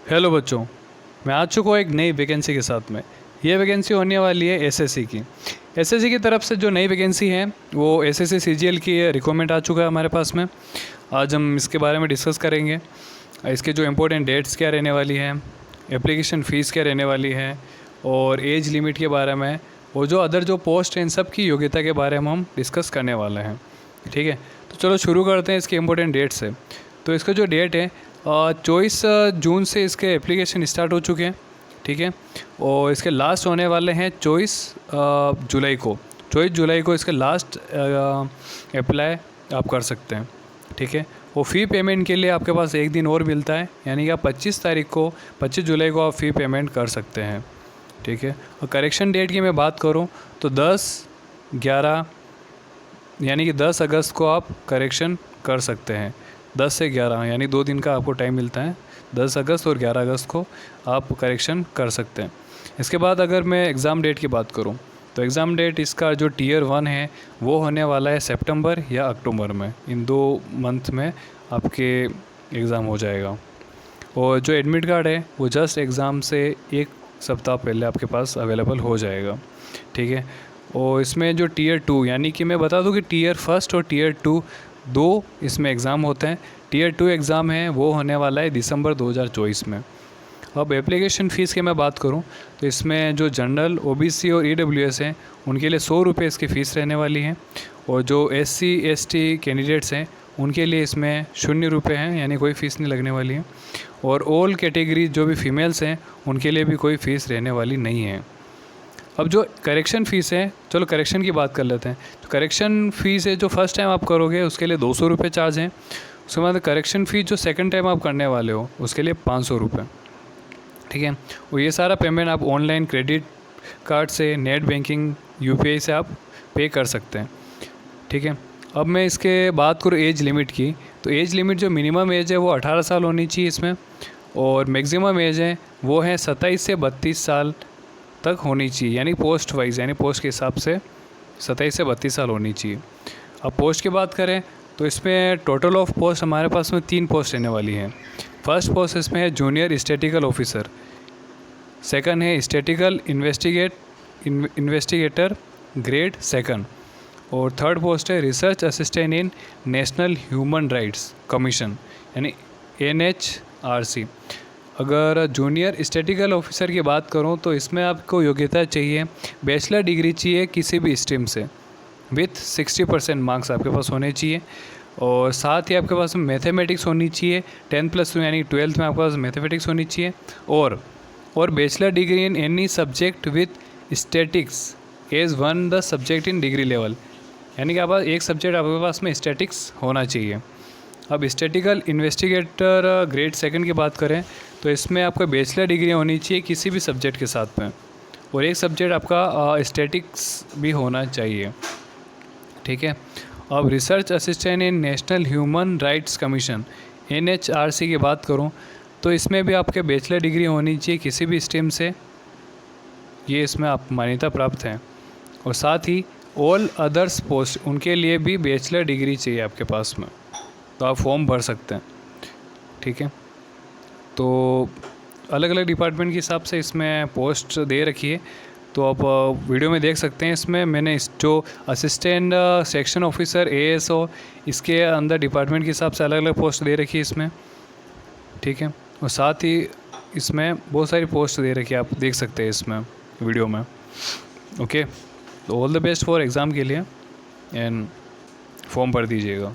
Hello बच्चों, मैं आ चुका हूँ एक नई वैकेंसी के साथ में। ये वैकेंसी होने वाली है एसएससी की। एसएससी की तरफ से जो नई वैकेंसी है वो एसएससी सीजीएल की रिक्वायरमेंट आ चुका है हमारे पास में। आज हम इसके बारे में डिस्कस करेंगे। इसके जो इम्पोर्टेंट डेट्स क्या रहने वाली है, एप्लीकेशन फ़ीस क्या रहने वाली है और एज लिमिट के बारे में, और जो अदर जो पोस्ट हैं इन सब की योग्यता के बारे में हम डिस्कस करने वाले हैं। ठीक है, तो चलो शुरू करते हैं इसके इम्पोर्टेंट डेट से। तो इसका जो डेट है 24 जून से इसके एप्लीकेशन स्टार्ट हो चुके हैं। ठीक है, और इसके लास्ट होने वाले हैं 24 जुलाई को। 24 जुलाई को इसके लास्ट अप्लाई आप कर सकते हैं। ठीक है, वो फ़ी पेमेंट के लिए आपके पास एक दिन और मिलता है, यानी कि आप 25 जुलाई को आप फ़ी पेमेंट कर सकते हैं। ठीक है, और करेक्शन डेट की मैं बात करूं तो 10/11 यानी कि 10 अगस्त को आप करेक्शन कर सकते हैं। 10 से 11 यानी 2 दिन का आपको टाइम मिलता है। 10 अगस्त और 11 अगस्त को आप करेक्शन कर सकते हैं। इसके बाद अगर मैं एग्ज़ाम डेट की बात करूं तो एग्ज़ाम डेट इसका जो टियर 1 है वो होने वाला है सितंबर या अक्टूबर में। इन 2 मंथ में आपके एग्ज़ाम हो जाएगा। और जो एडमिट कार्ड है वो जस्ट एग्ज़ाम से 1 सप्ताह पहले आपके पास अवेलेबल हो जाएगा। ठीक है, और इसमें जो टियर 2 यानी कि मैं बता दूं कि टियर 1 और टियर 2 दो इसमें एग्ज़ाम होते हैं। टियर 2 एग्ज़ाम है वो होने वाला है दिसंबर 2024 में। अब एप्लीकेशन फ़ीस की मैं बात करूं तो इसमें जो जनरल, ओबीसी और ईडब्ल्यूएस हैं उनके लिए 100 रुपये इसकी फ़ीस रहने वाली है। और जो एससी एसटी कैंडिडेट्स हैं उनके लिए इसमें 0 रुपये हैं, यानी कोई फ़ीस नहीं लगने वाली है। और ऑल कैटेगरी जो भी फीमेल्स हैं उनके लिए भी कोई फ़ीस रहने वाली नहीं है। अब जो करेक्शन फ़ीस है, चलो करेक्शन की बात कर लेते हैं। तो करेक्शन फ़ीस है जो फर्स्ट टाइम आप करोगे उसके लिए 200 रुपये चार्ज हैं। उसके बाद करेक्शन फ़ीस जो सेकंड टाइम आप करने वाले हो उसके लिए 500 रुपये। ठीक है, और ये सारा पेमेंट आप ऑनलाइन क्रेडिट कार्ड से, नेट बैंकिंग, यूपीआई से आप पे कर सकते हैं। ठीक है, अब मैं इसके बात करूँ एज लिमिट की, तो एज लिमिट जो मिनिमम एज है वो 18 साल होनी चाहिए इसमें, और मैक्सिमम एज है वो है 27 से 32 साल तक होनी चाहिए, यानी पोस्ट वाइज, यानी पोस्ट के हिसाब से 27 से 32 साल होनी चाहिए। अब पोस्ट की बात करें तो इसमें टोटल ऑफ पोस्ट हमारे पास में 3 पोस्ट रहने वाली हैं। फर्स्ट पोस्ट इसमें है जूनियर स्टैटिकल ऑफिसर, सेकंड है स्टैटिकल इन्वेस्टिगेटर ग्रेड 2, और थर्ड पोस्ट है research assistant in national human rights commission यानी NHRC। अगर जूनियर स्टैटिकल ऑफिसर की बात करूं तो इसमें आपको योग्यता चाहिए, बैचलर डिग्री चाहिए किसी भी स्ट्रीम से विथ 60% मार्क्स आपके पास होने चाहिए। और साथ ही आपके पास मैथमेटिक्स होनी चाहिए 10+2 यानी 12th में आपके पास मैथमेटिक्स होनी चाहिए। और bachelor degree in any subject with statics as 1 the subject in degree level, यानी कि आप एक सब्जेक्ट आपके पास में स्टैटिक्स होना चाहिए। अब स्टैटिकल इन्वेस्टिगेटर ग्रेड 2 की बात करें तो इसमें आपको बैचलर डिग्री होनी चाहिए किसी भी सब्जेक्ट के साथ में, और एक सब्जेक्ट आपका स्टैटिक्स भी होना चाहिए। ठीक है, अब research assistant in national human rights commission NHRC की बात करूं तो इसमें भी आपके बैचलर डिग्री होनी चाहिए किसी भी स्ट्रीम से, ये इसमें आप मान्यता प्राप्त हैं। और साथ ही ऑल अदर्स पोस्ट उनके लिए भी बैचलर डिग्री चाहिए आपके पास में, तो आप फॉर्म भर सकते हैं। ठीक है, तो अलग अलग डिपार्टमेंट के हिसाब से इसमें पोस्ट दे रखी है, तो आप वीडियो में देख सकते हैं। इसमें मैंने इस जो असिस्टेंट सेक्शन ऑफिसर ASO इसके अंदर डिपार्टमेंट के हिसाब से अलग अलग पोस्ट दे रखी है इसमें। ठीक है, और साथ ही इसमें बहुत सारी पोस्ट दे रखी है, आप देख सकते हैं इसमें वीडियो में। ओके, तो all the best for exam के लिए एंड फॉर्म भर दीजिएगा।